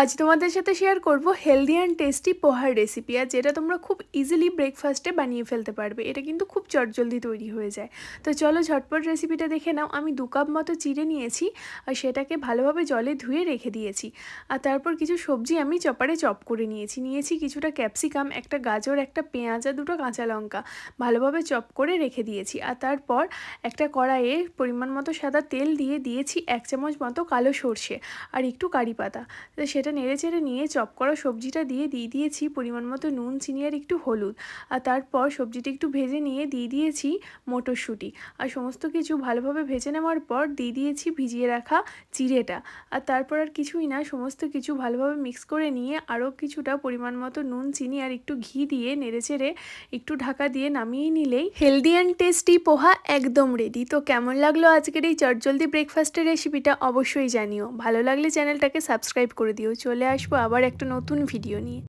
আজ তোমাদের সাথে শেয়ার করব হেলদি অ্যান্ড টেস্টি পোহার রেসিপি, আর যেটা তোমরা খুব ইজিলি ব্রেকফাস্টে বানিয়ে ফেলতে পারবে। এটা কিন্তু খুব চটজলদি তৈরি হয়ে যায়। তো চলো ঝটপট রেসিপিটা দেখে নাও। আমি 2 কাপ মতো চিড়ে নিয়েছি আর সেটাকে ভালোভাবে জলে ধুয়ে রেখে দিয়েছি। আর তারপর কিছু সবজি আমি চপারে চপ করে নিয়েছি কিছুটা ক্যাপসিকাম, একটা গাজর, একটা পেঁয়াজ আর 2টো কাঁচা লঙ্কা ভালোভাবে চপ করে রেখে দিয়েছি। আর তারপর একটা কড়াইয়ে পরিমাণ মতো সাদা তেল দিয়ে দিয়েছি 1 চামচ মতো কালো সর্ষে আর একটু কারি পাতা। তো সেটা নেড়েচেড়ে নিয়ে চপ করা সবজিটা দিয়ে দিয়েছি পরিমাণ মতো নুন, চিনি আর একটু হলুদ। আর তারপর সবজিটা একটু ভেজে নিয়ে দিয়েছি মটরশুঁটি। আর সমস্ত কিছু ভালোভাবে ভেজে নেওয়ার পর দিয়েছি ভিজিয়ে রাখা চিড়েটা। আর তারপর আর কিছুই না, সমস্ত কিছু ভালোভাবে মিক্স করে নিয়ে আরও কিছুটা পরিমাণ মতো নুন, চিনি আর একটু ঘি দিয়ে নেড়েচেড়ে একটু ঢাকা দিয়ে নামিয়ে নিলেই হেলদি অ্যান্ড টেস্টি পোহা একদম রেডি। তো কেমন লাগলো আজকের এই চটজলদি ব্রেকফাস্টের রেসিপিটা অবশ্যই জানিও। ভালো লাগলে চ্যানেলটাকে সাবস্ক্রাইব করে দিও। চলে আসবো আবার একটা নতুন ভিডিও নিয়ে।